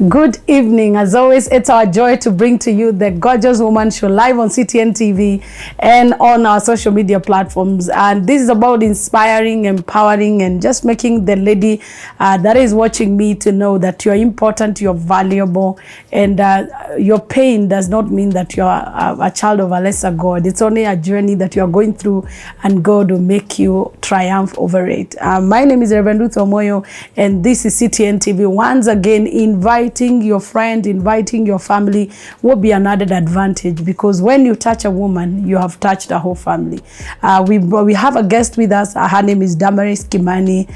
Good evening. As always, it's our joy to bring to you the Gorgeous Woman Show live on CTN TV and on our social media platforms. And this is about inspiring, empowering, and just making the lady that is watching me to know that you're important, you're valuable, and your pain does not mean that you're a child of a lesser God. It's only a journey that you're going through, and God will make you triumph over it. My name is Reverend Ruth Omoyo, and this is CTN TV. Once again, inviting your friend, inviting your family will be an added advantage, because when you touch a woman, you have touched a whole family. We have a guest with us. Her name is Damaris Kimani.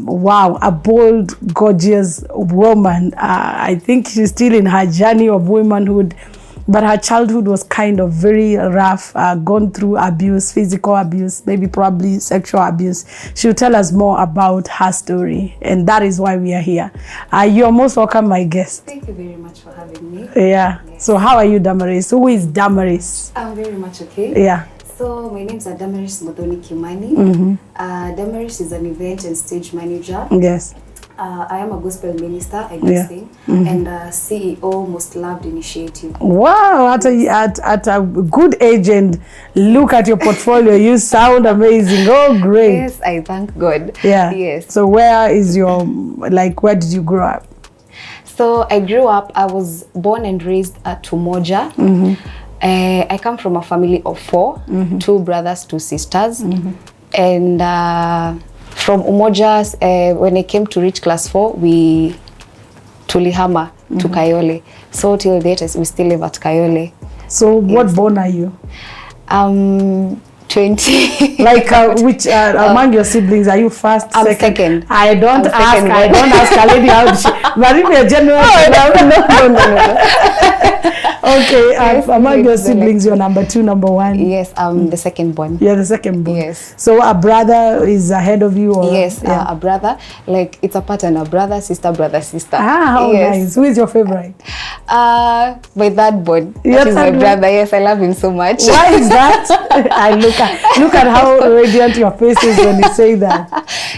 Wow, a bold, gorgeous woman. I think she's still in her journey of womanhood, but her childhood was kind of very rough, gone through abuse, physical abuse, maybe probably sexual abuse. She'll tell us more about her story, and that is why we are here. You're most welcome, my guest. Thank you very much for having me. Yeah. Yes. So how are you, Damaris? Who is Damaris? I'm very much okay. Yeah. So my name is Damaris Kimani. Damaris is an event and stage manager. Yes. I am a gospel minister, I do sing, and CEO Most Loved Initiative. Wow, at a good age, and look at your portfolio, you sound amazing. Oh, great. Yes, I thank God. Yeah. Yes. So where is your, where did you grow up? So I grew up, I was born and raised at Umoja. I come from a family of 4, 2 brothers, 2 sisters. And from Umoja, when I came to reach class 4, we tulihama to Kayole. So till date, we still live at Kayole. So what born are you? 20. Which among your siblings are you first? I'm second. I don't ask a lady how she. But if you're general, no. Okay, yes, among your siblings, you're number 2, number 1. Yes, I'm the second born. You're the second born. Yes. So a brother is ahead of you, or? Yes, a brother. Like it's a pattern: a brother, sister, brother, sister. How nice. Who is your favorite? My third born. That is my brother. Yes, I love him so much. Why is that? I look at how radiant your face is when you say that.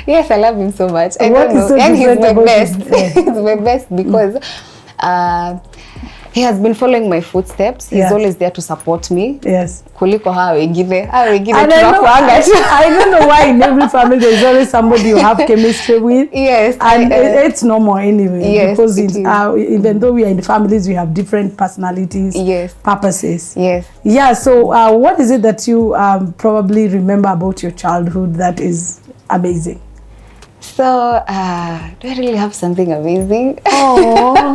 Yes, I love him so much. I what don't know. Is so and he's my best. He's my best because he has been following my footsteps. He's always there to support me. Yes. Kuliko hao wengine. I don't know why in every family there's always somebody you have chemistry with. Yes. And it's normal anyway. Yes, because even though we are in the families, we have different personalities, purposes. Yes. Yeah, so what is it that you probably remember about your childhood that is amazing? So, do I really have something amazing? Oh.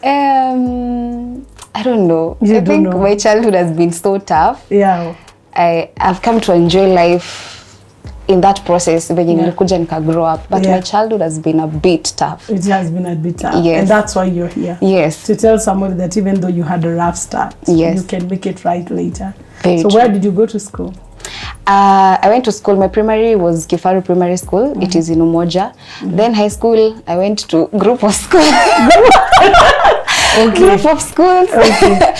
I don't know. I think my childhood has been so tough. Yeah. I've come to enjoy life in that process when nilikuja nika grow up. But my childhood has been a bit tough. It has been a bit tough. Yes. And that's why you're here. Yes. To tell somebody that even though you had a rough start, you can make it right later. Very so true. Where did you go to school? I went to school. My primary was Kifaru Primary School. It is in Umoja. Then high school, I went to group of school. Group of schools. Okay.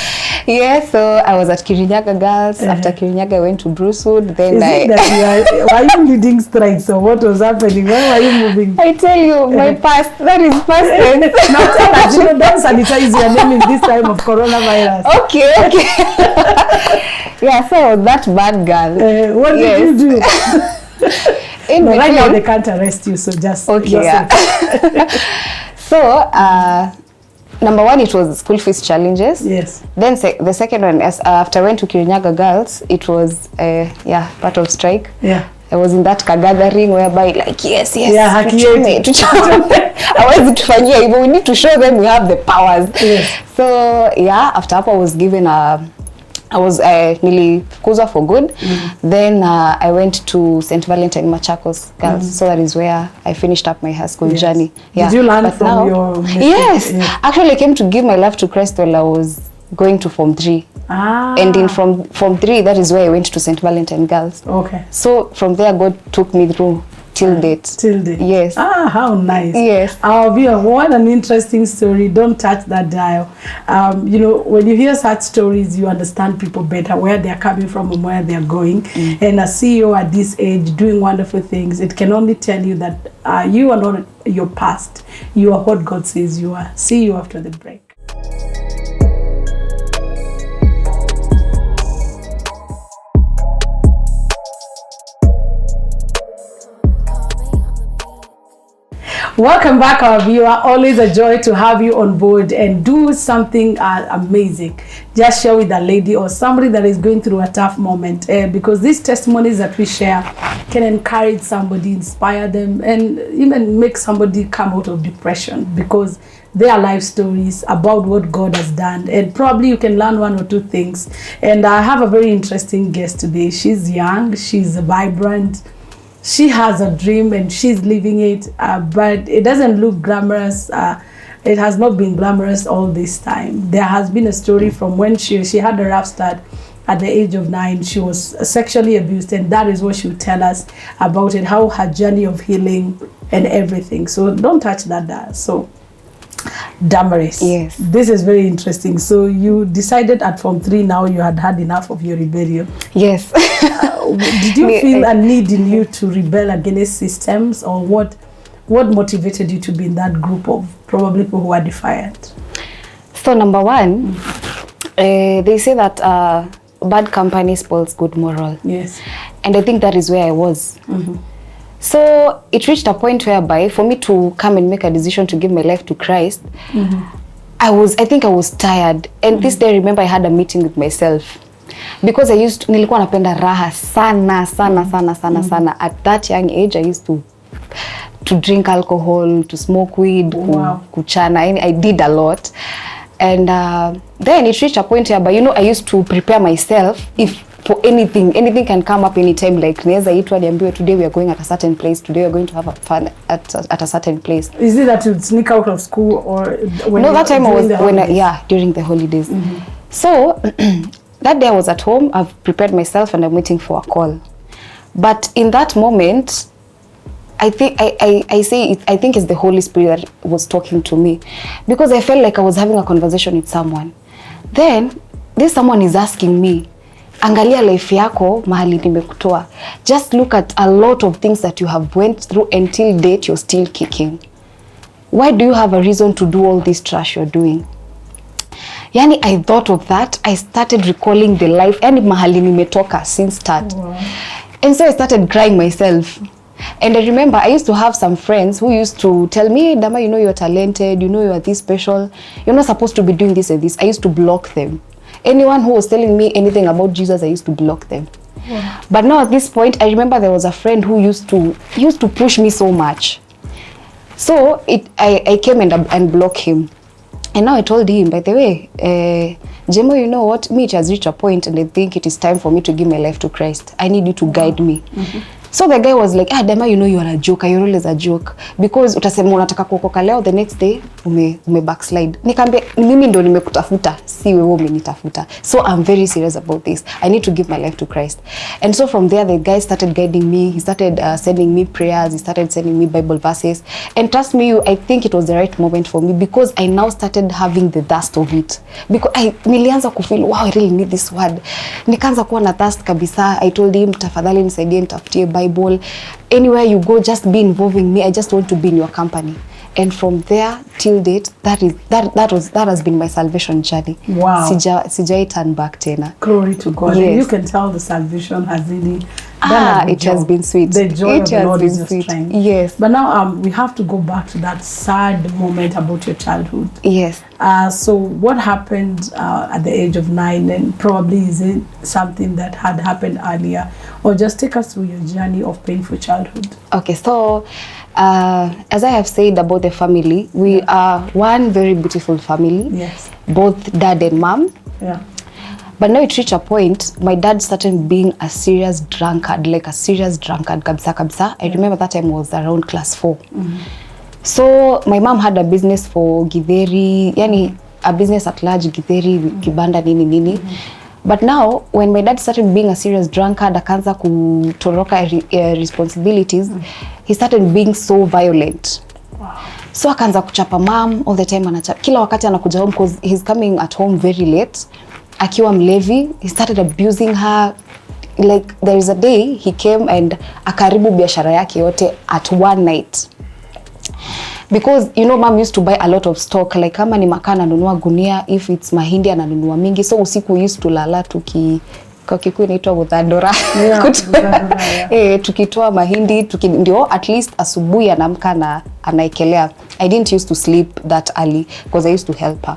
Yeah, so I was at Kirinyaga Girls. After Kirinyaga, I went to Brucewood. Then were you leading strikes? So what was happening? Why were you moving? I tell you, my past, that is past tense. Now tell us, don't sanitize your name in this time of coronavirus. Okay. Yeah, so I was that bad girl. What did you do? Right now they can't arrest you, so just So, number 1, it was school fees challenges. Yes. Then the second one, after I went to Kirinyaga Girls, it was part of strike. Yeah. I was in that gathering whereby yes. Yeah, we need to show them we have the powers. Yes. So after I was given I was nilifukuzwa for good. Then I went to St. Valentine Machakos Girls. So that is where I finished up my high school journey. Yeah. Did you learn from your mistakes? Yes. Actually, I came to give my life to Christ while I was going to Form 3. And in Form 3, that is where I went to St. Valentine Girls. Okay. So from there, God took me through till date. Till date. Yes. Ah, how nice. Yes. Our viewer, what an interesting story. Don't touch that dial. You know, when you hear such stories, you understand people better, where they're coming from and where they're going. And a CEO at this age doing wonderful things, it can only tell you that you are not your past. You are what God says you are. See you after the break. Welcome back, our viewer. Always a joy to have you on board and do something amazing. Just share with a lady or somebody that is going through a tough moment, because these testimonies that we share can encourage somebody, inspire them, and even make somebody come out of depression, because they are life stories about what God has done, and probably you can learn one or two things. And I have a very interesting guest today. She's young, she's vibrant, she has a dream and she's living it, but it doesn't look glamorous. It has not been glamorous all this time. There has been a story from when she had a rough start at the age of 9. She was sexually abused, and that is what she will tell us about it, how her journey of healing and everything. So don't touch that. So Damaris, yes, this is very interesting. So you decided at Form 3 now you had had enough of your rebellion. Yes. Did you feel a need in you to rebel against systems, or what motivated you to be in that group of probably people who are defiant? So number one, they say that bad company spoils good moral. Yes. And I think that is where I was. So it reached a point whereby for me to come and make a decision to give my life to Christ, I think I was tired. And this day I remember I had a meeting with myself, because nilikuwa napenda raha sana. At that young age I used to drink alcohol, to smoke weed, kuchana. I did a lot. And then it reached a point whereby, you know, I used to prepare myself if for anything can come up anytime. Like naweza itwa niambiwe today we are going at a certain place, today we are going to have a fun at a certain place. Is it that you sneak out of school, or when no, that time I was during the holidays. So that day I was at home, I've prepared myself and I'm waiting for a call. But in that moment, I think it's the Holy Spirit that was talking to me, because I felt like I was having a conversation with someone. Then this someone is asking me, angalia life yako mahali nimekutoa. Just look at a lot of things that you have went through until date, you're still kicking. Why do you have a reason to do all this trash you're doing? Yani I thought of that. I started recalling the life and mahali nimetoka since start. And so I started crying myself. And I remember I used to have some friends who used to tell me, hey, Dama, you know you're talented, you know you are this special, you're not supposed to be doing this and this. I used to block them. Anyone who was telling me anything about Jesus, I used to block them. But now at this point, I remember there was a friend who used to push me so much. So I came and blocked him. And now I told him, by the way, Jemo, you know what? Me, it has reached a point and I think it is time for me to give my life to Christ. I need you to guide me. So the guy was like, Dama, you know you are a joker, you're always a joke. Because utasema unataka kuokoka leo, the next day ume backslide. Nikambe, mimi ndo nimekutafuta, si wewe umenitafuta. So I'm very serious about this. I need to give my life to Christ. And so from there, the guy started guiding me. He started sending me prayers. He started sending me Bible verses. And trust me, I think it was the right moment for me, because I now started having the thirst of it. Because nilianza kufeel, wow, I really need this word. Nikaanza kuwa na thirst kabisa. I told him, tafadhali nisaidie nitafutie Bible. Anywhere you go, just be involving me. I just want to be in your company. And from there till date, that has been my salvation journey. Wow. Sijai turn back tena. Glory to God. Yes. And you can tell the salvation has really done it has been sweet. The joy of the Lord is your strength. Yes. But now we have to go back to that sad moment about your childhood. Yes. So what happened at the age of 9, and probably is it something that had happened earlier, or just take us through your journey of painful childhood? Okay, so as I have said about the family, we are one very beautiful family. Yes. Both dad and mom. Yeah. But now it reached a point, my dad started being a serious drunkard, kabisa. I remember that time was around class 4. So my mom had a business for Githeri, yani a business at large, Githeri, Kibanda, nini. But now when my dad started being a serious drunkard, akaanza kutoroka responsibilities, he started being so violent. So akaanza kuchapa mom all the time, anachapa kila wakati anakuja home because he's coming at home very late. Akiwa mlevi, he started abusing her. Like there is a day he came and akaribu biashara yake yote at one night. Because you know mom used to buy a lot of stock, like kama ni makaa ananunua gunia, if it's mahindi ananunua mingi, so usiku used to lala kwa Kikuyu inaitwa wothandora. Tukitoa mahindi ndio at least asubuhi anaamka na anaekelea. I didn't used to sleep that early because I used to help her.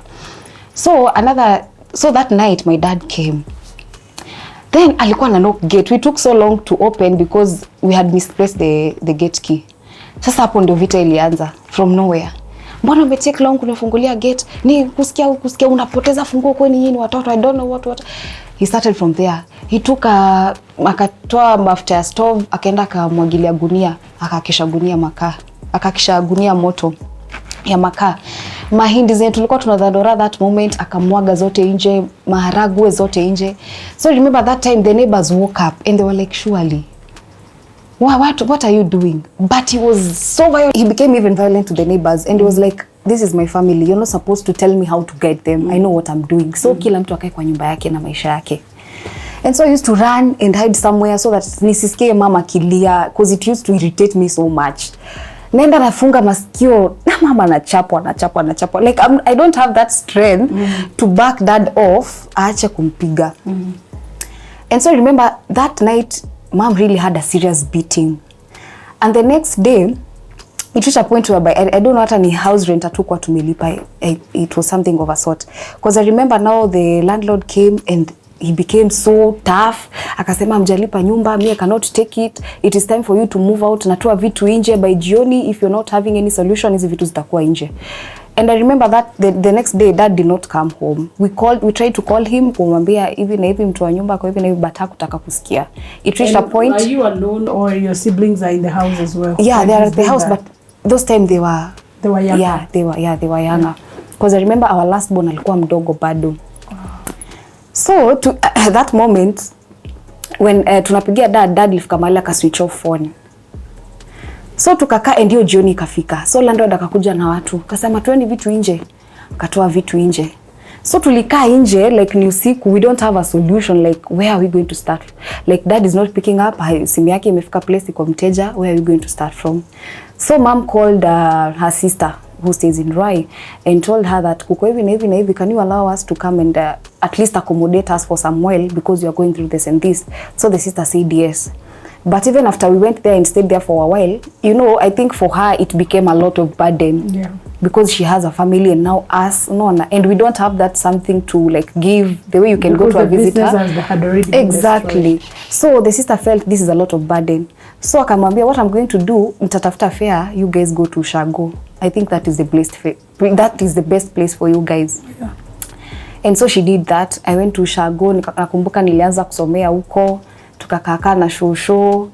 So that night my dad came. Then alikuwa na knock gate. We took so long to open because we had misplaced the gate key. Sasa hapo ndio vita ilianza from nowhere. Mbona umetake long kunifungulia gate? Ni kusikia unapoteza funguo kwani nyinyi watoto, I don't know what. He started from there. He took akatoa mafuta ya stove, akaenda akamwagilia gunia, akakisha gunia makaa. Akakisha gunia moto ya makaa. Mahindi zetu tulikuwa tunadhandora that moment, akamwaga zote nje, maharagwe zote nje. So remember that time the neighbors woke up and they were like, surely what are you doing? But he was so violent. He became even violent to the neighbors and he was like, this is my family, you're not supposed to tell me how to guide them. I know what I'm doing. So kila mtu akae kwa nyumba yake na maisha yake. And so I used to run and hide somewhere so that nisisikie mama kilia, because it used to irritate me so much. Nenda nafunga masikio na mama anachapwa. Like I don't have that strength to back dad off, aache kumpiga. And so I remember that night mom really had a serious beating. And the next day it reached a point where I don't know hata ni house rent atukwa tumelipa. It was something of a sort. Because I remember now the landlord came and he became so tough. Akasema mjalipa nyumba, me I cannot take it. It is time for you to move out. Natoa vitu nje by jioni, if you're not having any solution hizi vitu zitakuwa nje. And I remember that the next day dad did not come home. We tried to call him kumwambia hivi na hivi mtu wa nyumba kwa hivi na hivi, but hakutaka kusikia. It reached a point. Are you alone or your siblings are in the house as well? Yeah, they are at the house, but those time they were younger. Yeah, they were younger. Because I remember our last born alikuwa mdogo bado. So at that moment when tunapigia dad lifika mahali aka switch off phone. So tukakaa ndio jioni ikafika. So landlord akakuja na watu. Akasema tueni vitu nje. Akatoa vitu nje. So tulikaa nje like ni usiku, we don't have a solution, like where are we going to start? Like dad is not picking up, simu yake imefika place iko mteja, where are we going to start from? So mom called her sister who stays in Rai and told her that kuko hivi na hivi, can you allow us to come and at least accommodate us for some while because you are going through this and this? So the sister said yes. But even after we went there and stayed there for a while, you know, I think for her it became a lot of burden. Yeah. Because she has a family and now us, and we don't have that something to like give the way you can because go to a visitor. Had already exactly. So the sister felt this is a lot of burden. So akamwambia, what I'm going to do, mtatafuta fare, you guys go to Ushago. I think that is the best place for you guys. Yeah. And so she did that. I went to Ushago, nakumbuka nilianza kusomea huko, tukakaa na shosho.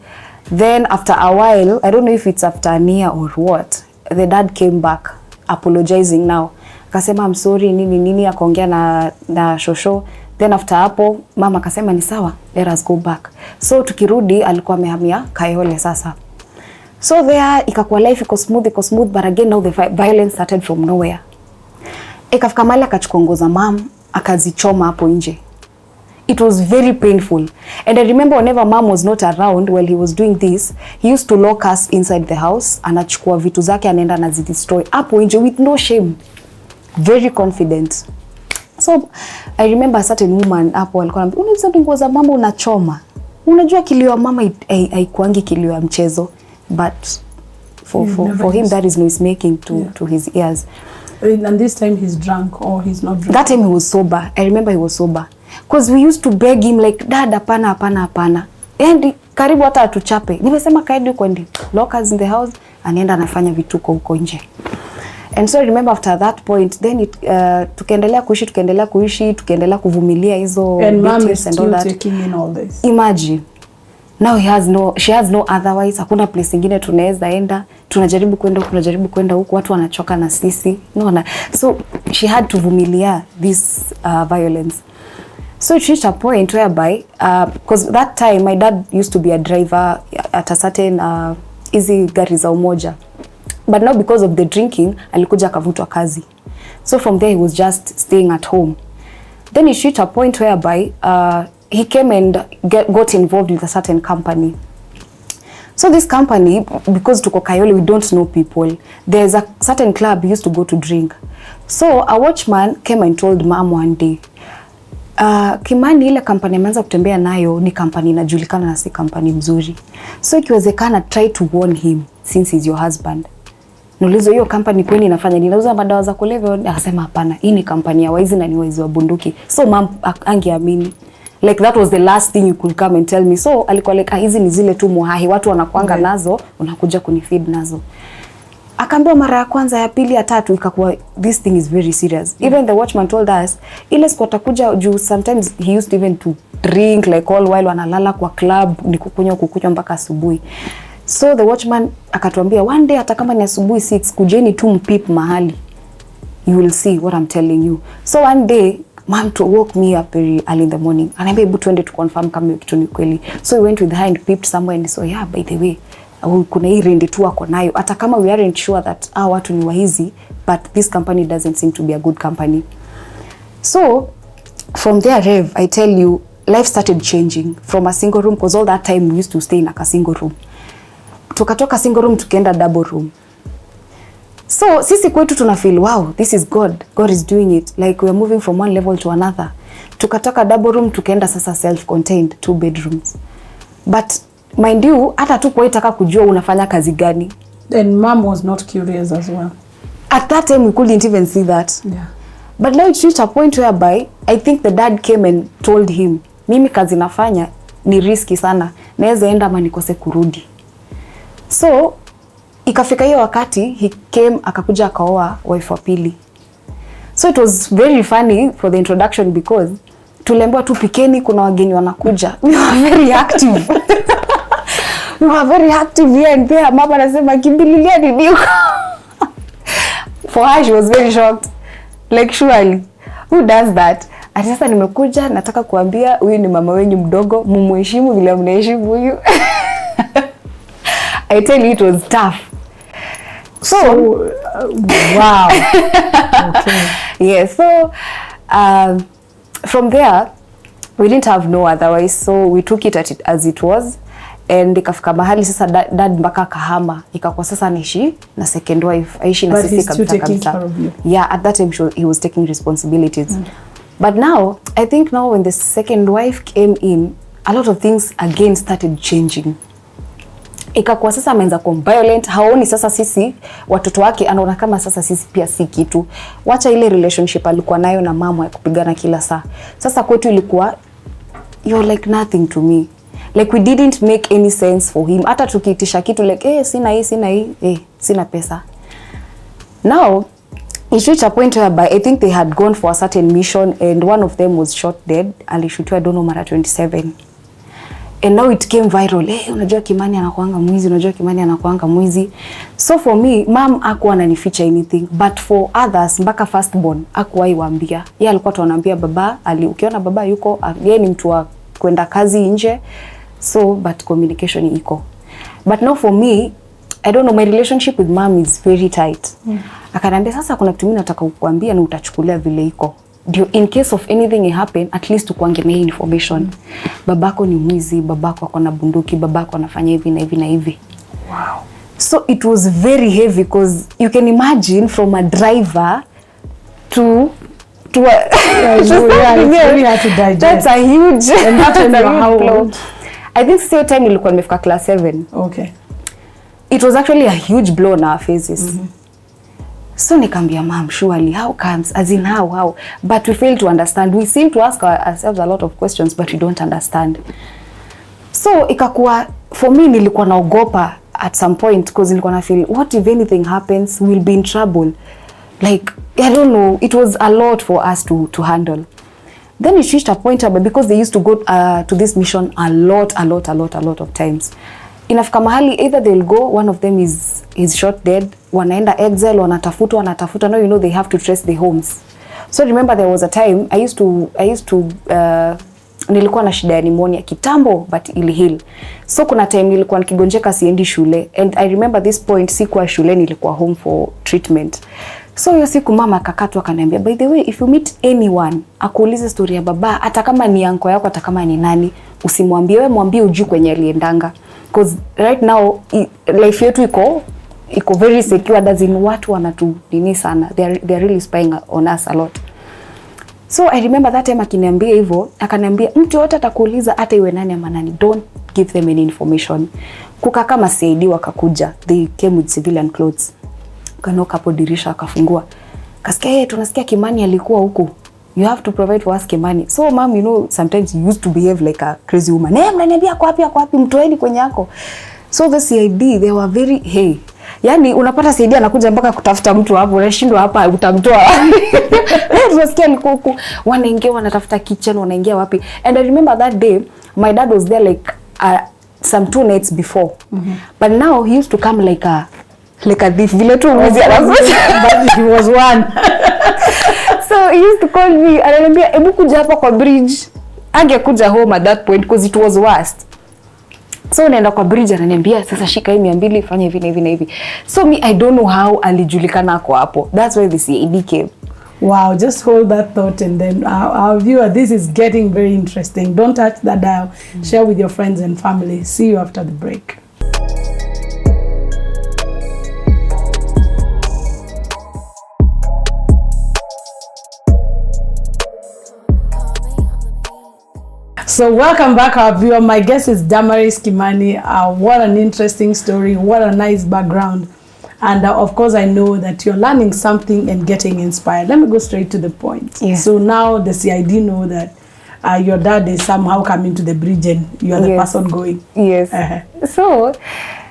Then after a while, I don't know if it's after a year or what, the dad came back apologizing now. Akasema I'm sorry nini akaongea na shosho. Then after hapo mama akasema ni sawa, let us go back. So tukirudi alikuwa amehamia Kayole sasa. So there ikakuwa life iko smooth, but again now the violence started from nowhere. Ikafika mahali akachukua nguo za mom akazichoma hapo nje. It was very painful. And I remember whenever mom was not around while he was doing this, he used to lock us inside the house, anachukua vitu zake anaenda anazidestroy hapo nje with no shame. Very confident. So I remember a certain woman hapo alikuwa anambia, unaweza nguo za mama unachoma. Unajua kilio ya mama haikuangi kilio ya mchezo, but for him that is noise making to his ears. And this time he's drunk or he's not drunk? That time he was sober. I remember he was sober. Because we used to beg him like, dad, hapana. And karibu hata atuchape. Nimesema kaidi kwendi. Lockers in the house. Anaenda anafanya vituko huko nje. And so I remember after that point, then tukaendelea kuishi, tukaendelea kuvumilia hizo. And mom is still taking in all this. Imagine. Now she has no otherwise. Hakuna place ingine tunaweza enda. Tunajaribu kwenda huko, watu wanachoka na sisi. So she had to vumilia this violence. So it reached a point whereby, because that time my dad used to be a driver at a certain easy gari za Umoja. But now because of the drinking, alikuja akavutwa kazi. So from there he was just staying at home. Then it reached a point whereby he came and got involved with a certain company. So this company, because tuko Kayole, we don't know people. There's a certain club he used to go to drink. So a watchman came and told mom one day, Kimani, ile kampani ameanza kutembea nayo ni kampani inajulikana na si kampani mzuri. So ikiwezekana try to warn him since he's your husband. Nulizo hiyo kampani kwani inafanya nini? Inauza madawa za kulevya? Akasema hapana, hii ni kampani ya waizi na ni waizi wa bunduki. So mom angeamini. Like that was the last thing you could come and tell me. So alikuwa like hizi ni zile tu muhahi watu wanakuanga nazo, unakuja kunifeed nazo. Akaambiwa mara ya kwanza, ya pili, ya tatu, ikakuwa this thing is very serious. Even the watchman told us ile siku atakuja juu sometimes he used even to drink like all while wanalala kwa club, ni kukunywa mpaka asubuhi. So the watchman akatuambia one day hata kama ni asubuhi 6 kujeni tu mpip mahali. You will see what I'm telling you. So one day mom woke me up very early in the morning. Anaambia hebu tuende to confirm kama hiyo kitu ni kweli. So we went with her and peeped somewhere and so yeah, by the way, kuna hii rende tu wako nayo. Hata kama we aren't sure that watu ni wahizi, but this company doesn't seem to be a good company. So from there, Rev, I tell you, life started changing from a single room, because all that time we used to stay in like a single room. Tukatoka single room tukaenda double room. So sisi kwetu tuna feel wow, this is God. God is doing it. Like we are moving from one level to another. Tukatoka double room tukaenda sasa self-contained 2 bedrooms. But mind you, hata tu kuitaka kujua unafanya kazi gani. Then mom was not curious as well. At that time we couldn't even see that. Yeah. But now it reached a point whereby I think the dad came and told him, mimi kazi nafanya ni risky sana. Naweza enda ama nikose kurudi. So ikafika hiyo wakati he came akakuja akaoa wife wa pili. So it was very funny for the introduction because tuliambiwa tu pikeni kuna wageni wanakuja. We were very active. We were very active here and there. Mama anasema kimbililia nini? For her she was very shocked. Like surely who does that? Ati sasa nimekuja nataka kuambia huyu ni mama wenyu mdogo, mumheshimu vile mnaheshimu huyu. I tell you it was tough. So wow. Okay. Yeah, so from there we didn't have no otherwise, so we took it as it was. And ikafika mahali sasa dad mpaka kahama, ikakuwa sasa nishi na second wife aishi na sisi kabisa. Yeah, at that time he was taking responsibilities. But now I think now when the second wife came in, a lot of things again started changing. Ikakuwa sasa ameanza kuwa violent. Haoni sasa sisi watoto wake, anaona kama sasa sisi pia si kitu. Wacha ile relationship alikuwa nayo na mama ya kupigana kila saa. Sasa kwetu ilikuwa you're like nothing to me. Like we didn't make any sense for him. Hata tukiitisha kitu like sina hii, sina pesa. Now it reached a point whereby I think they had gone for a certain mission and one of them was shot dead. Alishutiwa I don't know mara 27. And now it came viral. Unajua Kimani anakuanga mwizi, unajua Kimani anakuanga mwizi. So for me, mom hakuwa ananificha anything, but for others mpaka firstborn hakuwahi waambia. Yeye alikuwa tu anaambia baba, ukiona baba yuko, yeye ni mtu wa kwenda kazi nje. So but communication iko. But now for me, I don't know, my relationship with mom is very tight. Akaniambia sasa kuna kitu mimi nataka kukuambia na utachukulia vile iko. In case of anything happen, at least tukuange na information. Babako ni mwizi, babako ako na bunduki, babako anafanya hivi na hivi na hivi. Wow. So it was very heavy because you can imagine from a driver to a it's very hard to digest. That's a huge. And that time how old? I think same time nilikuwa nimefika class 7. Okay. It was actually a huge blow on our faces. So nikamwambia mom, surely how comes, as in how, but we fail to understand. We seem to ask ourselves a lot of questions but we don't understand. So ikakuwa for me nilikuwa naogopa at some point because nilikuwa na feel what if anything happens, we'll be in trouble. Like I don't know, it was a lot for us to handle. Then it reached a point because they used to go to this mission a lot of times. Inafika mahali either they'll go, one of them is shot dead, wanaenda exile, wanatafuta. Now you know they have to trace the homes. So remember there was a time I used to nilikuwa na shida ya pneumonia kitambo but ili heal. So kuna time nilikuwa nikigonjeka siendi shule, and I remember this point sikuwa shule, nilikuwa home for treatment. So hiyo siku mama akakatwa akaniambia, by the way, if you meet anyone akuulize story ya baba, hata kama ni anko yako, hata kama ni nani, usimwambie, wewe mwambie ujui kwenye aliendanga, because right now life yetu iko very secure, doesn't watu wanatu nini sana, they are really spying on us a lot. So I remember that time akiniambia hivyo, akaniambia mtu yote atakuuliza hata iwe nani ama nani, don't give them any information. Kuka kama CID wakakuja, they came with civilian clothes. Kanoka hapo dirisha akafungua. Kasikia tunasikia Kimani alikuwa huko. You have to provide for us Kimani. So mom, you know, sometimes you used to behave like a crazy woman. Mnaniambia kwa wapi mtoeni kwenye yako. So the CID, they were very yani unapata CID anakuja mpaka kutafuta mtu hapo, unashindwa hapa utamtoa. Tunasikia alikuwa huko, wanaingia wanatafuta kitchen, wanaingia wapi. And I remember that day my dad was there like some 2 nights before. But now he used to come like a thief, vile tu mwizi anakuja. But he was one. So he used to call me, ananiambia hebu kuja hapa kwa bridge. Angekuja home at that point because it was worst. So naenda kwa bridge, ananiambia sasa shika hii 200 fanya hivi na hivi. So me, I don't know how alijulikana ako hapo. That's why the CID came. Wow, just hold that thought, and then our viewer, this is getting very interesting. Don't touch that dial. Share with your friends and family. See you after the break. So welcome back, our viewer. My guest is Damaris Kimani. What an interesting story. What a nice background. And of course, I know that you're learning something and getting inspired. Let me go straight to the point. Yes. So now the CID know that your dad is somehow coming to the bridge and you are the person going. Yes. So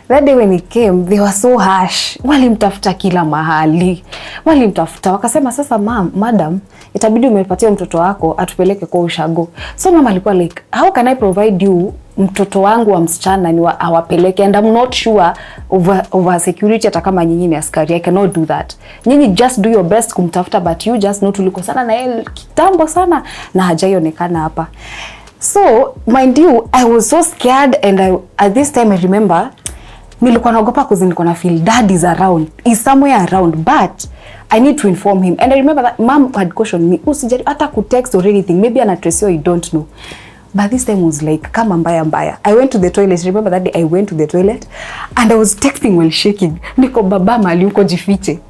that day when he came, they were so harsh. Walimtafuta kila mahali. Walimtafuta. Wakasema sasa madam, itabidi umepatia mtoto wako atupeleke kwa ushago. So mama alikuwa like, how can I provide you mtoto wangu wa msichana ni awapeleke, and I'm not sure over security hata kama nyinyi ni askari. I cannot do that. Nyinyi just do your best kumtafuta, but you just know tulikosana na yeye kitambo sana na hajaionekana hapa. So mind you, I was so scared, and at this time I remember nilikuwa naogopa because nilikuwa na feel dad is around, is somewhere around, but I need to inform him. And I remember that mom had cautioned me, usijari hata ku text or anything, maybe ana trace you, don't know. But this time was like, kama mbaya. I went to the toilet. Remember that day I went to the toilet and I was texting while shaking. Niko baba mali uko jifiche.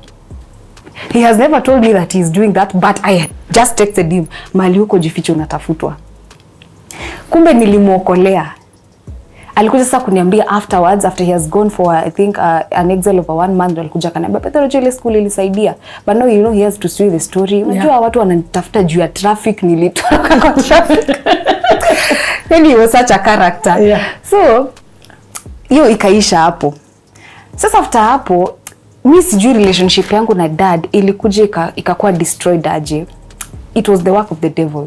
He has never told me that he's doing that, but I just texted him, mali uko jifiche unatafutwa. Kumbe nilimuokolea. Alikuja sasa kuniambia afterwards, after he has gone for I think an exile of 1 month, alikuja kaniambia Petro ile school ilisaidia, but now you know he has to see the story. Unajua watu wananitafuta juu ya traffic, nilitoka kwa traffic. Then he was such a character. Yeah. So hiyo ikaisha hapo. Sasa after hapo mimi sijui relationship yangu na dad ilikuja ikakuwa destroyed aje. It was the work of the devil.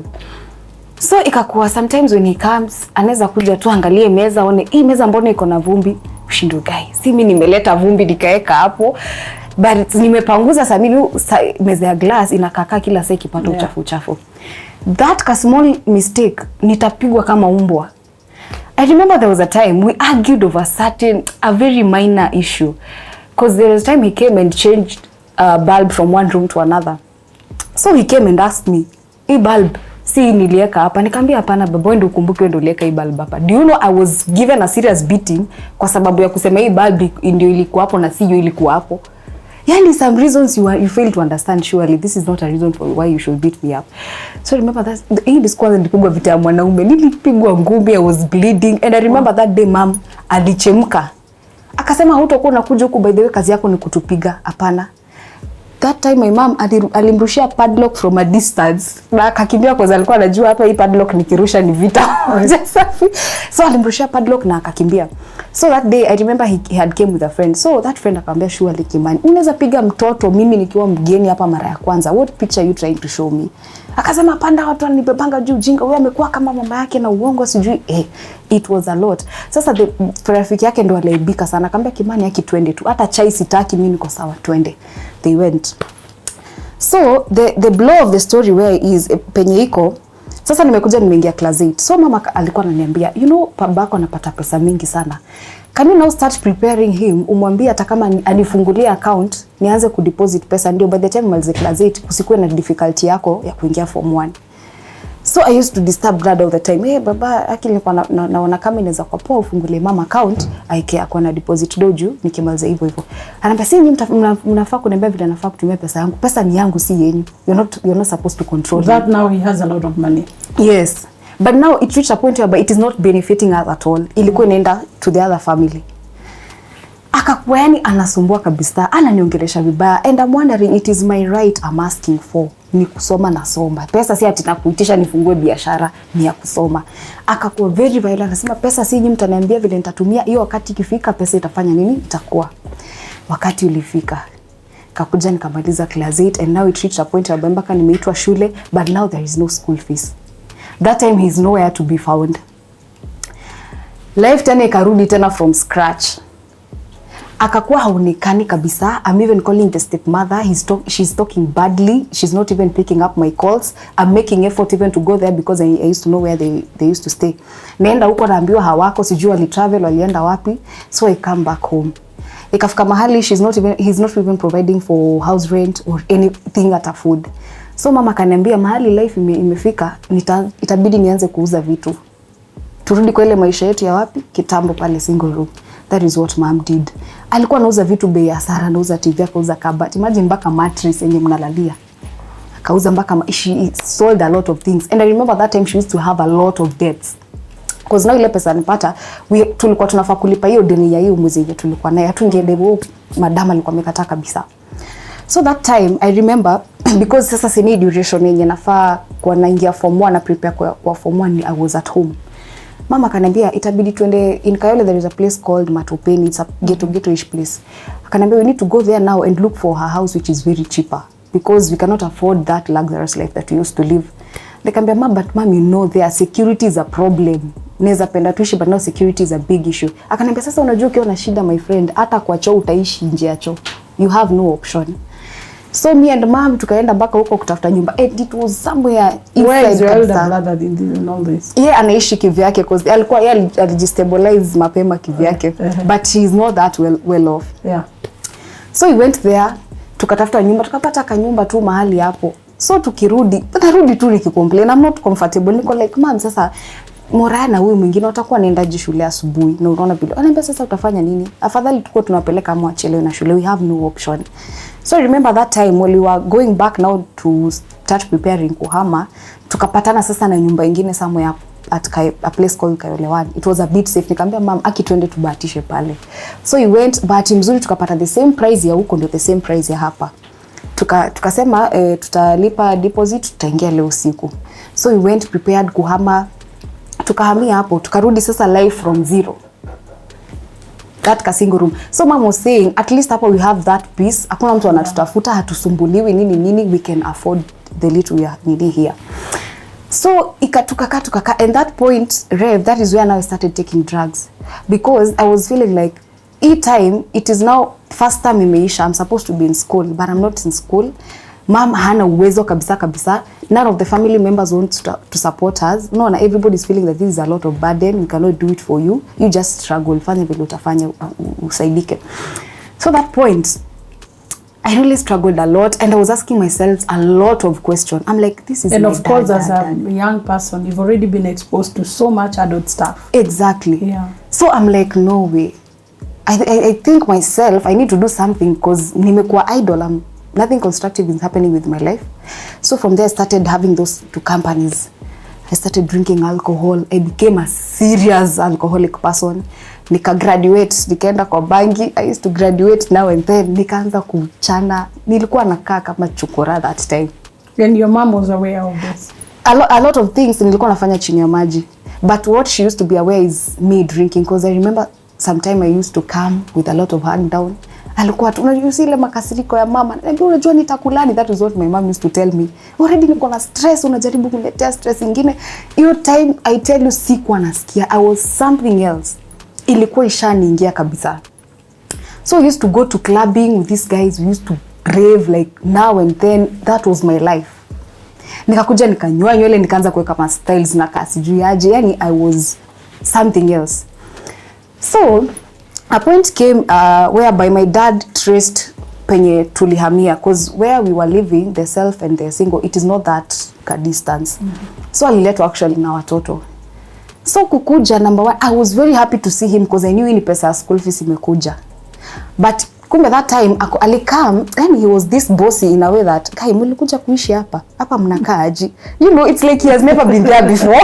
So ikakuwa sometimes when he comes, anaweza kuja tu angalie meza, one hii meza mbona iko na vumbi, ushindo guy. Si mimi nimeleta vumbi nikaeka hapo, but nimepanguza meza ya glass inakaa kila saa ikipata uchafu. That small mistake nitapigwa kama umbwa. I remember there was a time we argued over a very minor issue, because there was a time he came and changed a bulb from one room to another. So he came and asked me, hii bulb si nilieka hapa? Nikamwambia hapana baba, ndio ukumbuke ndio ulieka hii bulb hapa. Do you know I was given a serious beating kwa sababu ya kusema hii bulb ndio ilikuwa hapo na si hiyo ilikuwa hapo. Yani some reasons you fail to understand, surely this is not a reason for why you should beat me up. So remember that hii discourse nilipigwa vita ya mwanaume, nilipigwa ngumi, I was bleeding, and I remember that day mom alichemka. Akasema hutakuwa unakuja huku, by the way kazi yako ni kutupiga. Hapana. That time my mom alimrushia padlock from a distance. Na akakimbia kwa sababu alikuwa anajua hapa hii padlock nikirusha ni vita. So alimrushia padlock na akakimbia. So that day I remember he had came with a friend. So that friend akamwambia surely Kimani, unaweza piga mtoto mimi nikiwa mgeni hapa mara ya kwanza. What picture you trying to show me? Akasema panda watu wanibebanga juu jinga, wewe amekuwa kama mama yake na uongo sijui. It was a lot. Sasa rafiki yake ndo aliibika sana. Akamwambia Kimani yaki twende tu. Hata chai sitaki, mimi niko sawa twende. They went. So the blow of the story where is penye iko sasa, nimekuja nimeingia class 8. So mama alikuwa ananiambia, you know, babako anapata pesa mingi sana, can you now start preparing him, umwambie hata kama anifungulia account nianze kudeposit pesa, ndio by the time malize class 8 kusikuwe na difficulty yako ya kuingia form 1. So I used to disturb dad all the time. Hey baba, akili nilikuwa naona kama inaweza kwa poa ufungulie mama account aike kwa na deposit doju nikimaliza hivyo hivyo. Anambia si nyinyi mnafaa kuniambia vile nafaa kutumia pesa yangu. Pesa ni yangu, si yenu. You're not supposed to control that him. Now he has a lot of money. Yes. But now it reached a point where it is not benefiting us at all. Ilikuwa inaenda to the other family. Akakuwa yani anasumbua kabisa, ananiongelesha vibaya, and I'm wondering it is my right I'm asking for. Ni kusoma na soma. Pesa si ati nakuitisha nifungue biashara, ni ya kusoma. Akakuwa very violent, anasema pesa si nyinyi mtaniambia vile nitatumia, hiyo wakati ikifika pesa itafanya nini? Itakuwa. Wakati ulifika. Kakuja nikamaliza class 8 and now it reached a point where mpaka nimeitwa shule, but now there is no school fees. That time he's nowhere to be found. Life tena ikarudi tena from scratch. Akakuwa haonekani kabisa. I'm even calling the stepmother. She's talking badly. She's not even picking up my calls. I'm making effort even to go there because I used to know where they used to stay. Naenda huko naambiwa hawako, sijui wali travel walienda wapi. So I come back home. Ikafika mahali he's not even providing for house rent or anything at a food. So mama kaniambia mahali life imefika, itabidi nianze kuuza vitu. Turudi kwa ile maisha yetu ya wapi? Kitambo pale single room. That is what mom did. Alikuwa anauza vitu bei ya hasara, anauza TV, akauza kabati. Imagine mpaka mattress yenye mnalalia. Akauza mpaka she sold a lot of things. And I remember that time she used to have a lot of debts. Because now ile pesa nipata, tulikuwa tunafaa kulipa hiyo deni ya hiyo mwezi yenye tulikuwa nayo. Hatungeende madam alikuwa amekataa kabisa. So that time I remember because sasa sini duration yenye nafaa kwa naingia form 1 na prepare kwa form 1, I was at home. Mama kanambia itabidi tuende in Kayole, there is a place called Matopeni, it's a ghetto-ish place. Kanambia we need to go there now and look for her house which is very cheaper because we cannot afford that luxurious life that we used to live. Nikambia but mom, you know there security is a problem. Naweza penda tuishi but now security is a big issue. Akanambia sasa unajua ukiwa na shida my friend, hata kwa choo utaishi nje ya choo. You have no option. So me and mom tukaenda mpaka huko kutafuta nyumba. It was somewhere inside. Where is your elder brother in all this? Yeah, anaishi kivyake because alikuwa alijistabilize mapema kivyake. But she is not that well off. Yeah. So we went there, tukatafuta nyumba, tukapata kanyumba tu mahali hapo. So narudi tu nikicomplain, I'm not comfortable. Niko like mom, sasa Morana huyu mwingine watakuwa naendaje shule asubuhi na unaona bila. Ananiambia sasa utafanya nini? Afadhali tuko tunapeleka mwachelewe na shule, we have no option. So I remember that time when we were going back now to start preparing kuhama, tukapatana sasa na nyumba ingine somewhere at a place called Kayole 1. It was a bit safe. Nikamwambia mom, aki twende tubahatishe pale. So we went, bahati mzuri tukapata the same price ya huko ndio the same price ya hapa. Tukasema tutalipa deposit, tutaingia leo usiku. So we went prepared kuhama. Tukahamia hapo, tukarudi sasa live from zero. That single room. So mom was saying, at least hapo we have that peace. Hakuna mtu anatutafuta, hatusumbuliwi nini, we can afford the little we are needing here. So tukaka, and that point, Rev, that is where now I started taking drugs. Because I was feeling like, it is now first time imeisha, I'm supposed to be in school, but I'm not in school. Mom hana uwezo kabisa. None of the family members want to support us. No, everybody's feeling that this is a lot of burden. We cannot do it for you. You just struggle. Fanya vile utafanya usaidike. So that point, I really struggled a lot and I was asking myself a lot of questions. I'm like, this is. And of course, as a young person, you've already been exposed to so much adult stuff. Exactly. Yeah. So I'm like, no way. I think myself, I need to do something because nimekuwa idle. Nothing constructive is happening with my life. So from there I started having those two companies. I started drinking alcohol. I became a serious alcoholic person. Nika graduate, nikaenda kwa bangi. I used to graduate now and then. Nikaanza kuchana. Nilikuwa nakaa kama Chokoraa that time. And your mom was aware of this? A lot of things nilikuwa nafanya chini ya maji. But what she used to be aware is me drinking. Because I remember sometime I used to come with a lot of hand down. Alikuwa unajua ile makasiriko ya mama. Ndio unajua nitakulani. That is what my mom used to tell me. Already niko na stress, unajaribu kuniletea stress nyingine. Hiyo time I tell you sikuwa nasikia. I was something else. Ilikuwa ishaniingia kabisa. So we used to go to clubbing with these guys. We used to rave like now and then. That was my life. Nikakuja nikanywa nywele, nikaanza kuweka ma styles na kasi juu aje, yani I was something else. So a point came whereby my dad traced penye tulihamia, cause where we were living, the self and the single, it is not that distance. So aliletwa actually na watoto. So kukuja, number one, I was very happy to see him because I knew ni pesa ya school fees imekuja. But kumbe that time alikam, and he was this bossy in a way that kai mlikuja kuishi hapa mnakaa aje, you know, it's like he has never been there before.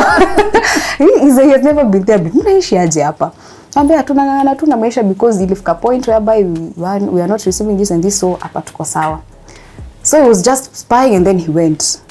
he has never been there before. Mnaishi aje hapa? Ambia tuna maisha because ilifika point whereby we are not receiving this and this, so hapa tuko sawa. So he was just spying and then he went.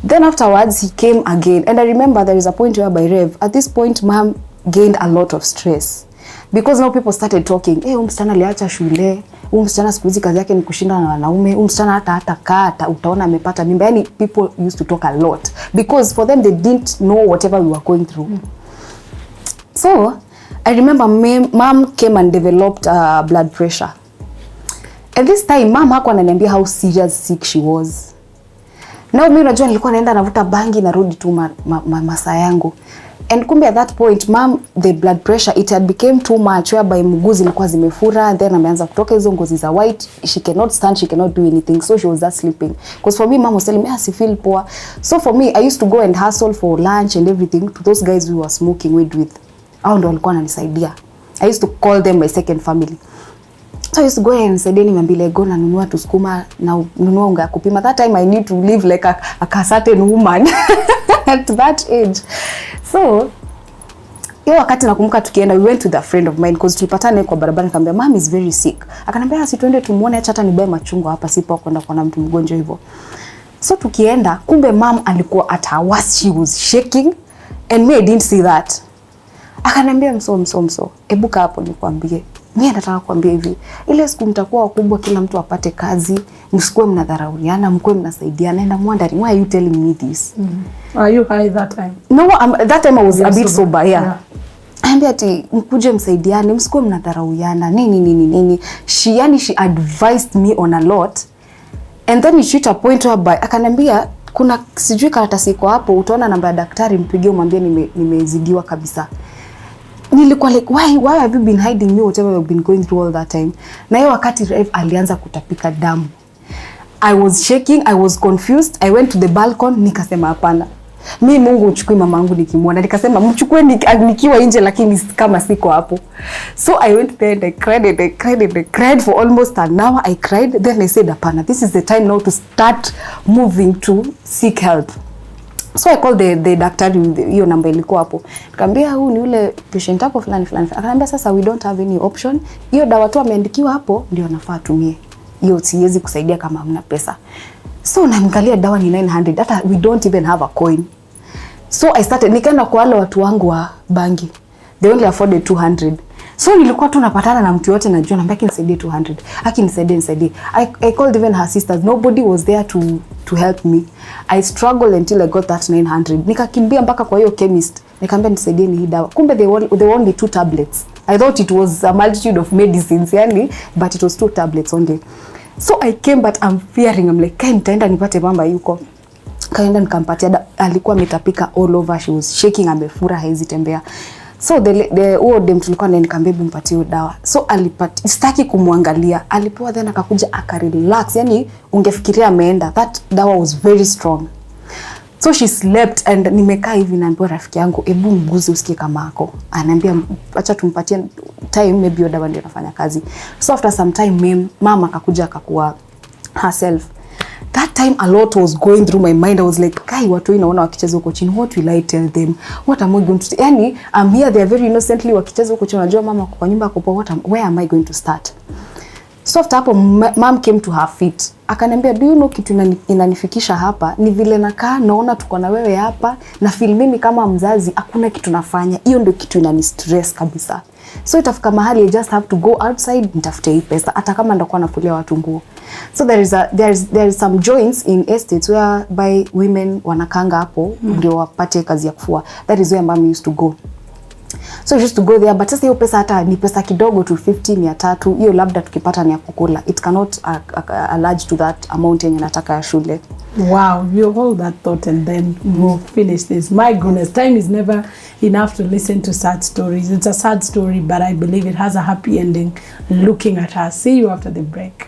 Then afterwards he came again, and I remember there is a point whereby Rev, at this point mom gained a lot of stress. Because now people started talking, msichana aliacha shule, msichana siku hizi kazi yake ni kushinda na wanaume, msichana hata kata utaona amepata mimba. Yani people used to talk a lot because for them they didn't know whatever we were going through. So I remember mom came and developed blood pressure. At this time mom hakuwa ananiambia how serious sick she was. Now mimi unajua nilikuwa naenda navuta bangi narudi tu masaa yangu. And kumbe at that point mom, the blood pressure, it had became too much whereby mguu zilikuwa zimefura, then ameanza kutoka hizo ngozi za white, she cannot stand, she cannot do anything, so she was just sleeping. Because for me mom was telling me I feel poor. So for me I used to go and hustle for lunch and everything to those guys we were smoking weed with. Hao ndio walikuwa wananisaidia. I used to call them my second family. So I used to go and say niambie go na nunua tusukuma na nunua unga kupima. That time I need to live like a certain woman at that age. So hiyo wakati nakumbuka tukienda, we went with a friend of mine because tulipatana kwa barabara, nikamwambia mom is very sick. Akaniambia si tuende tumuone, acha hata nibae machungwa hapa, sipo kwenda kuona mtu mgonjwa hivyo. So tukienda, kumbe mom alikuwa at her worst, she was shaking and me I didn't see that. Akaniambia mso ebuka hapo nikwambie. Mimi nataka kuambia hivi, ile siku mtakuwa wakubwa kila mtu apate kazi, msikuwe mnadharauliana, mkuwe mnasaidiana, and I'm wondering why are you telling me this? Are you high that time? No, that time I was a bit sober, yeah. Ambia ati mkuje msaidiane, msikuwe mnadharauliana, nini. She advised me on a lot. And then it reached a point whereby akaniambia kuna sijui karatasi iko hapo, utaona namba ya daktari, mpigie umwambie nimezidiwa kabisa. Nilikuwa like why have you been hiding me whatever you've been going through all that time? Na hiyo wakati Rev alianza kutapika damu. I was shaking, I was confused. I went to the balcony, nikasema hapana. Mimi Mungu uchukue mamangu nikimwona. Nikasema mchukue nikiwa nje lakini kama siko hapo. So I went there and I cried for almost an hour. I cried, then I said hapana, this is the time now to start moving to seek help. So I called the daktari, hiyo namba ilikuwa hapo. Nikamwambia huu ni ule patient wako fulani. Akaniambia sasa we don't have any option. Hiyo dawa tu ameandikiwa hapo ndio nafaa tumie. Hiyo siwezi kusaidia kama hamna pesa. So naangalia dawa ni 900, hata we don't even have a coin. So I started, nikaenda kwa wale watu wangu wa bangi. They only afforded 200. So nilikuwa tu napatana na mtu yote najua nambia nisaidie 200. Nisaidie. I called even her sisters. Nobody was there to help me. I struggled until I got that 900. Nikakimbia mpaka kwa hiyo chemist. Nikamwambia nisaidie ni hii dawa. Kumbe they were only 2 tablets. I thought it was a multitude of medicines but it was 2 tablets only. So I came, but I'm fearing. I'm like, nitaenda nipate mama yuko. Kaenda nikampatia, alikuwa ametapika all over, she was shaking, amefura, haizi tembea. So the dem tulikuwa na nikamwambia mpatie dawa. So alipata, sitaki kumwangalia. Alipewa, then akakuja akarelax. Ungefikiria ameenda. That dawa was very strong. So she slept, and nimekaa hivi naambiwa rafiki yangu, ebu mguze usikie kama ako. Anaambia acha tumpatie time, maybe hiyo dawa ndio inafanya kazi. So after some time mama akakuja akakuwa herself. That time a lot was going through my mind. I was like, kai watu inaona wakicheza huko chini, what will I tell them? What am I going to say? I'm here, they are very innocently wakicheza huko chini, unajua mama kwa nyumba hapo, where am I going to start? So after hapo mom came to her feet. Akaniambia, do you know kitu inanifikisha hapa? Ni vile nakaa naona tuko na wewe hapa, na feel mimi kama mzazi hakuna kitu nafanya. Hiyo ndio kitu inani stress kabisa. So itafika mahali I just have to go outside nitafute hii pesa, hata kama ndakuwa nafulia watu nguo. So there is some joints in estates where by women wanakanga hapo ndio wapate kazi ya kufua. That is where mom used to go. So we used to go there, but sasa hiyo pesa hata ni pesa kidogo tu 15 hiyo labda tukipata ni ya kukula. It cannot allege to that amount yenye nataka ya shule. Wow, you hold that thought and then we'll finish this. My goodness, time is never enough to listen to sad stories. It's a sad story, but I believe it has a happy ending looking at her. See you after the break.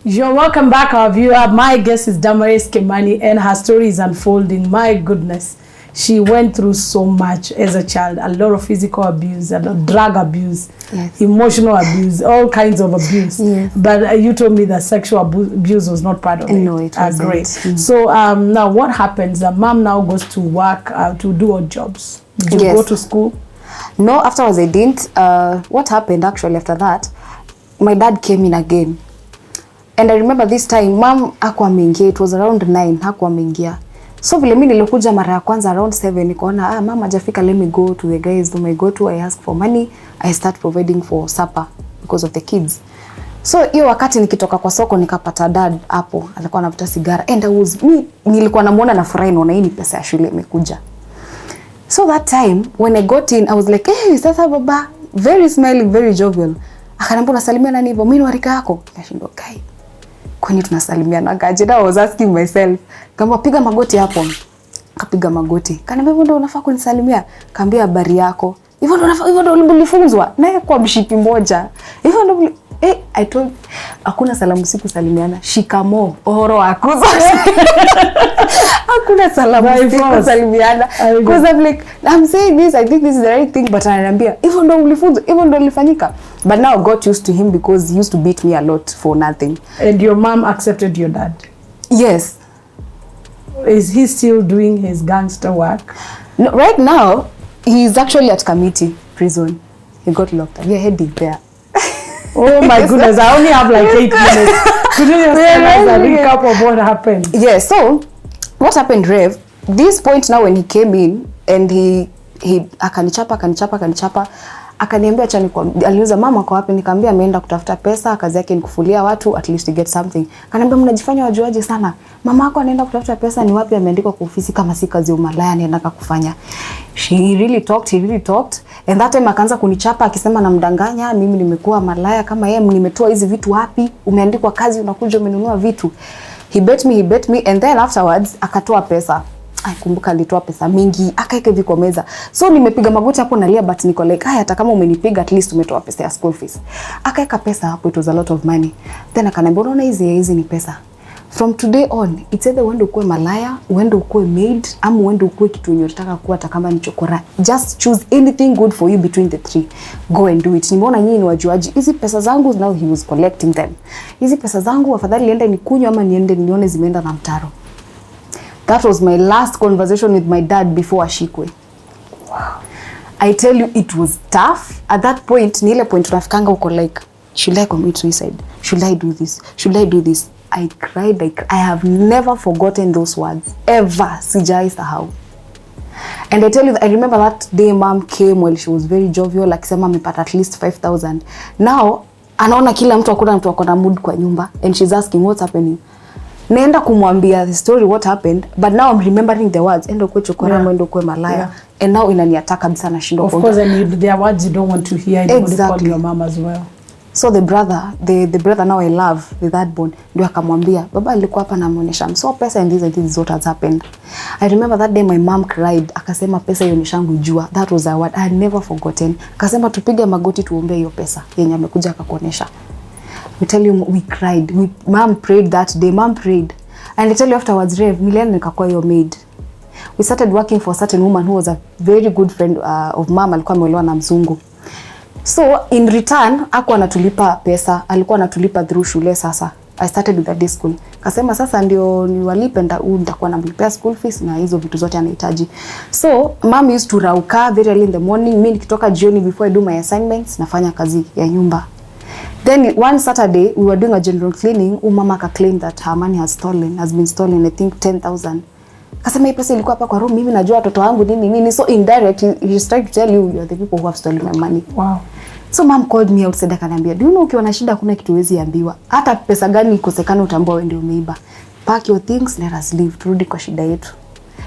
You're welcome back, our viewer. My guest is Damaris Kimani, and her story is unfolding. My goodness. She went through so much as a child, a lot of physical abuse, a lot of drug abuse, yes, emotional abuse, all kinds of abuse. Yes. But you told me that sexual abuse was not part of it. No, it wasn't. Great. So now what happens? Mom now goes to work to do odd jobs. Did you go to school? No, afterwards I didn't. What happened actually after that, my dad came in again. And I remember this time, mom hakuwa ameingia. It was around 9, hakuwa ameingia. So vile mimi nilikuja mara ya kwanza around 7, nikaona mama hajafika, let me go to the guys whom I go to, I ask for money, I start providing for supper because of the kids. So hiyo wakati nikitoka kwa soko nikapata dad hapo, alikuwa anavuta sigara, and nilikuwa namuona na furahi, naona hii ni pesa ya shule imekuja. So that time when I got in, I was like, hey, sasa baba, very smiling, very jovial. Akaniambia unasalimia nani hivyo? Mimi ni warika yako. Nikashindwa kai, kwani tunasalimiana gaje? I was asking myself. Kama piga magoti hapo. Kapiga magoti. Kaniambia hivyo ndio unafaa kunisalimia. Kaambia habari yako. Hivyo ndio ulifunzwa. Naye kwa mshipi moja. Hivyo ndio I told hakuna salamu siku salimiana. Shikamo, ohoro wako. Hakuna salamu siku salimiana. Because I'm like, I'm saying this, I think this is the right thing, but ananiambia hivyo ndio ulifunzwa, hivyo ndio ulifanyika. But now I got used to him because he used to beat me a lot for nothing. And your mom accepted your dad? Yes. Is he still doing his gangster work? No, right now, he's actually at Kamiti prison. He got locked up. Yeah, heading there. Oh my goodness, I only have like 8 minutes. Could you just tell us a recap of what happened? Yeah, so what happened, Rev, this point now when he came in and he akanichapa, akaniambia acha aliuza mama kwa wapi, nikamwambia ameenda kutafuta pesa, kazi yake ni kufulia watu, at least to get something. Akaniambia mnajifanya wajuaje sana, mama yako anaenda kutafuta pesa, ni wapi ameandikwa kwa ofisi kama si kazi ya umalaya anaenda kufanya. He really talked, and that time akaanza kunichapa akisema namdanganya mimi nimekuwa malaya kama yeye, nimetoa hizi vitu wapi, umeandikwa kazi unakuja umenunua vitu. He bet me and then afterwards akatoa pesa. Kumbuka alitoa pesa mingi, akaeka viko meza. So nimepiga magoti hapo nalia, but niko like, hata kama umenipiga at least umetoa pesa ya school fees. Akaeka pesa hapo, it was a lot of money. Then akaniambia unaona hizi ni pesa. From today on, it's either uende ukue malaya, uende ukue maid, ama uende ukue kitu yenye unataka kuwa hata kama ni chokoraa. Just choose anything good for you between the three. Go and do it. Nimeona nyinyi ni wajuaji. Hizi pesa zangu, now he was collecting them. Hizi pesa zangu afadhali niende nikunywe ama niende nione zimeenda na mtaro. That was my last conversation with my dad before ashikwe. Wow. I tell you, it was tough. At that point, ni ile point tunafikanga uko like, should I commit suicide? Should I do this? Should I do this? I cried. I have never forgotten those words. Ever. Sijai sahau. And I tell you, I remember that day mom came while she was very jovial, akisema amepata at least 5,000. Now, anaona kila mtu akona mood kwa nyumba, and she's asking what's happening. Naenda kumwambia the story what happened, but now I'm remembering the words, endo kwe chokoraa, endo kwe malaya, and now inaniataka kabisa na shindo. Of course, and there are words you don't want to hear, and you call your mom as well. So the brother now I love, the third born, ndio akamwambia, baba alikuwa hapa na muonesha, so pesa and this is what has happened. I remember that day my mom cried, akasema pesa yoneshangu jua. That was a word I had never forgotten. Akasema tupige magoti tuombe hiyo pesa yenye amekuja akakuonesha. We tell you, we cried. Mom prayed that day. Mom prayed. And I tell you afterwards, Rev, nilienda nikakuwa your maid. We started working for a certain woman who was a very good friend of mom. Alikuwa ameolewa na mzungu. So, in return, hakuwa anatulipa pesa. Alikuwa anatulipa through shule sasa. I started with a day school. Kasema sasa ndio niwalipe nitakuwa namlipia school fees na hizo vitu zote anahitaji. So, mom used to rauka very early in the morning. Mimi nikitoka jioni before I do my assignments, nafanya kazi ya nyumba. Then one Saturday, we were doing a general cleaning. Mama claimed that her money has been stolen, I think 10,000. Kasema hii pesa ilikuwa hapa kwa room, mimi najua watoto wangu nini. So indirect, he's trying to tell you, you're the people who have stolen my money. Wow. So mom called me outside akaniambia, do you know ukiwa na shida kuna kitu huwezi ambiwa. Hata pesa gani ikosekana utambua wewe ndio umeiba. Pack your things, let us leave. Turudi kwa shida yetu.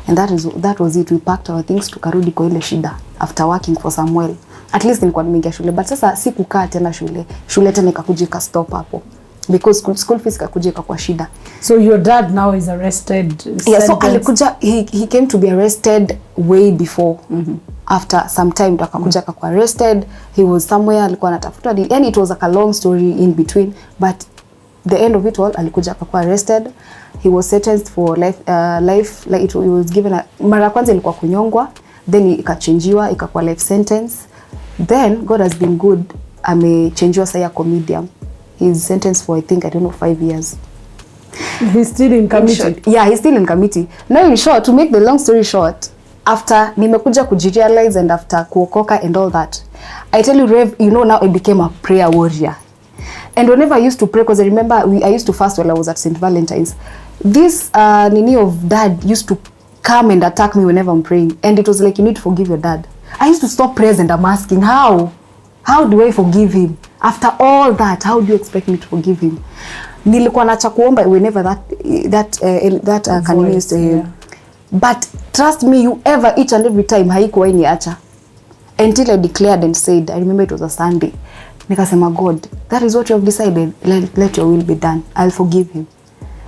And that was it. We packed our things tukarudi kwa ile shida after working for some while. At least nilikuwa nimeingia shule, but sasa sikukaa tena shule. Shule tena ikakuja stop hapo. Because school fees ikakuja kwa shida. So your dad now is arrested? Yeah, so alikuja, he came to be arrested way before. After some time akakuja akakuwa arrested. He was somewhere alikuwa anatafuta, and it was like a long story in between, but the end of it all alikuja akakuwa arrested. He was sentenced for life, like it was given a, mara kwanza ilikuwa kunyongwa, then ikachangiwa ikakuwa life sentence. Then God has been good, amechangiwa saya comedian. He's sentenced for, I think, I don't know, 5 years. He's still in committee? Yeah, he's still in committee. Now in short, to make the long story short, after nimekuja kujirealize and after kuokoka and all that, I tell you, Rev, you know, now I became a prayer warrior. And whenever I used to pray, because I remember I used to fast while I was at St. Valentine's, this Nini of dad used to come and attack me whenever I'm praying. And it was like, you need to forgive your dad. I used to stop prayers and I'm asking, how? How do I forgive him? After all that, how do you expect me to forgive him? Nilikuwa nacha kuomba whenever that kanini used to him. But trust me, you ever, each and every time, haikuwa niacha. Until I declared and said, I remember it was a Sunday. Nikasema, God, that is what you have decided. Let your will be done. I'll forgive him.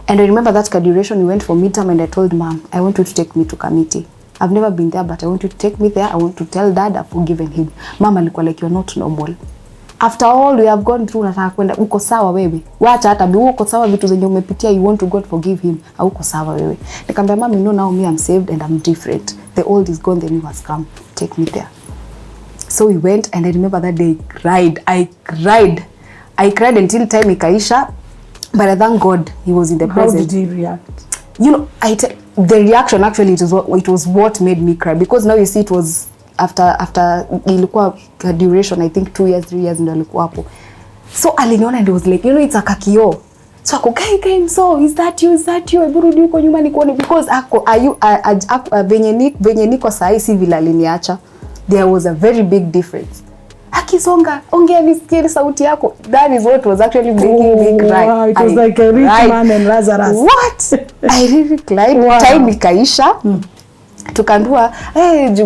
And I remember that duration we went for midterm and I told mom, I want you to take me to committee. I've never been there, but I want you to take me there. I want to tell dad I've forgiven him. Mom alikuwa like, you're not normal. After all we have gone through, nataka kwenda, uko sawa wewe. Wacha hata uko sawa vitu zenye umepitia, you want to God forgive him. Uko sawa wewe. Nikamwambia mom, you know now me I'm saved and I'm different. The old is gone, the new has come. Take me there. So we went and I remember that day I cried until time ikaisha. But I thank God he was in the presence. How did he react? You know, the reaction actually it was what made me cry, because now you see it was after ilikuwa duration, I think 2 years 3 years ndio alikuwa hapo. So aliniona and it was like, you know, it's a kakio. So ako kai so is that you burudi uko nyuma nikuone, because ako venye niko sahi si vile aliniacha. There was a very big difference. Akisonga, ongea nisikie sauti yako. That is what was actually making me cry. Wow, it was like a rich man and Lazarus. What? I really cried. Wow. Time ikaisha. Tukaambiwa,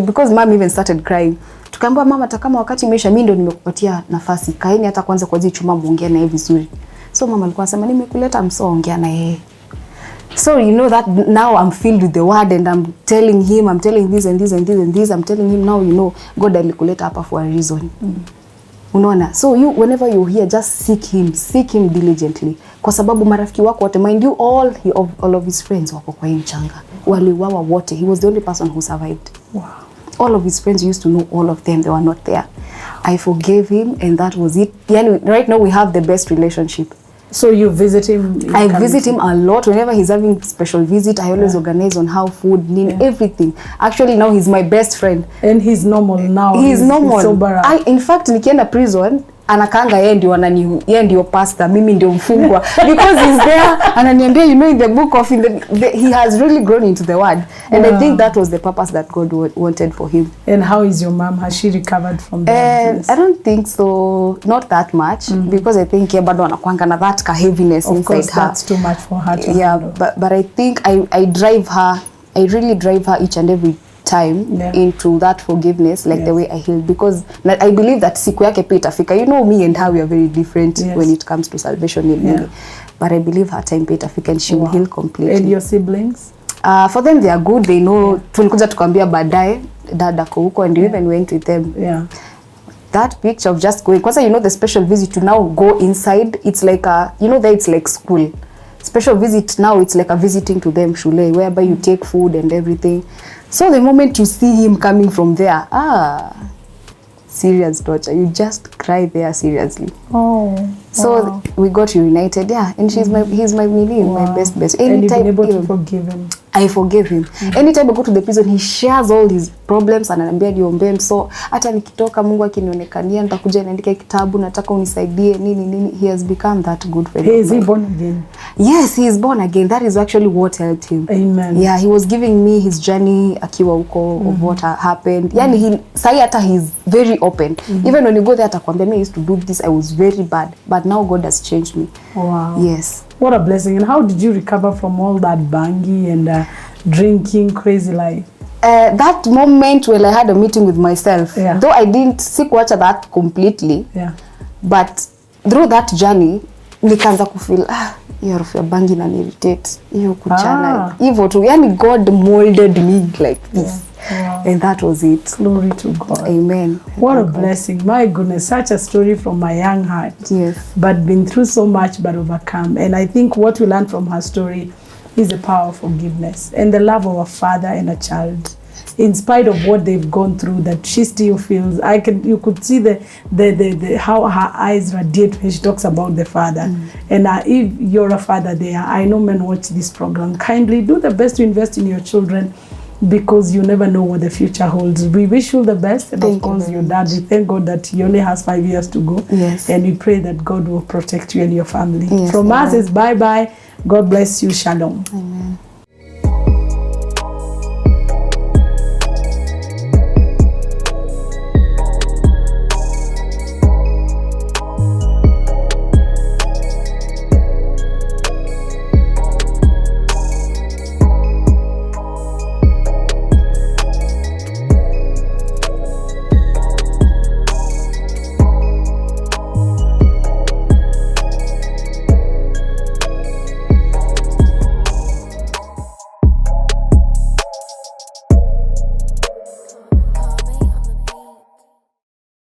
because mom even started crying. Tukaambiwa, mama, kama wakati imeisha, mimi ndio nimekupatia nafasi. Kaeni hata kwanza kwa chuma muongea naye vizuri. So mama alikuwa anasema, nimekuleta msoongea na yeye. So you know that now I'm filled with the word and I'm telling him, I'm telling this and this and this and this. I'm telling him now, you know, God alikuleta hapa for a reason. Unaona? So whenever you're here, just seek him diligently. Kwa sababu marafiki wako wote, mind you, all of his friends wako kwa hii mchanga. Waliuawa wote. He was the only person who survived. Wow. All of his friends used to know all of them. They were not there. I forgave him and that was it. Yani, right now we have the best relationship. So you visit him? I visit him a lot. Whenever he's having special visit, I always organize on how food, everything. Actually, now he's my best friend. And he's normal now. He's normal. He's sober. In fact, nikienda prison, anakaanga yeye ndio pastor, mimi ndio mfungwa. Because he's there, ananiambia, you know, in the book of, he has really grown into the word. And I think that was the purpose that God wanted for him. And how is your mom? Has she recovered from that? I don't think so. Not that much. Because I think bado anakuanga na that heaviness inside her. Of course, that's too much for her to handle. But I think I drive her. I really drive her each and every time into that forgiveness, like the way I healed, because I believe that siku yake pia itafika. You know, me and her, we are very different when it comes to salvation in me. But I believe her time pia itafika and she will heal completely. And your siblings? For them, they are good. They know. Tulikuja tukaambia baadaye dad ako huko, and you even went with them. That picture of just going, because you know the special visit to now go inside, it's like you know, that it's like school. Special visit now, it's like a visiting to them shule, whereby you take food and everything. So the moment you see him coming from there, serious daughter, you just cry there seriously. Oh. So we got reunited, and he's my best. And you've been able to forgive him. I forgave him. Anytime I go to the prison, he shares all his problems, ananiambia niombe. So hata nikitoka Mungu akinionekania nitakuja niandike kitabu, nataka unisaidie nini. He has become that good friend. Is he born again? Yes, he is born again. That is actually what helped him. Amen. Yeah, he was giving me his journey akiwa huko of what happened. Yani sahi hata he's very open. Even when you go there atakwambia me I used to do this, I was very bad, but now God has changed me. Wow. Yes. What a blessing. And how did you recover from all that bangi and drinking, crazy life? That moment when I had a meeting with myself, though I didn't sikuacha that completely, but through that journey, nikaanza kufeel, hiyo harufu ya bangi na irritate, hiyo kuchana, hivyo tu, yani God molded me like this. Wow. And that was it. Glory to God. Amen. What a blessing. My goodness, such a story from my young heart. Yes. But been through so much but overcome. And I think what we learned from her story is the power of forgiveness and the love of a father and a child. In spite of what they've gone through, that she still feels, you could see the how her eyes radiate when she talks about the father. And if you're a father there, I know men watch this program, kindly do the best to invest in your children, because you never know what the future holds. We wish you the best, and of course your dad, we thank God that he only has 5 years to go. Yes. And we pray that God will protect you and your family. Yes, From us is bye-bye. God bless you. Shalom. Amen.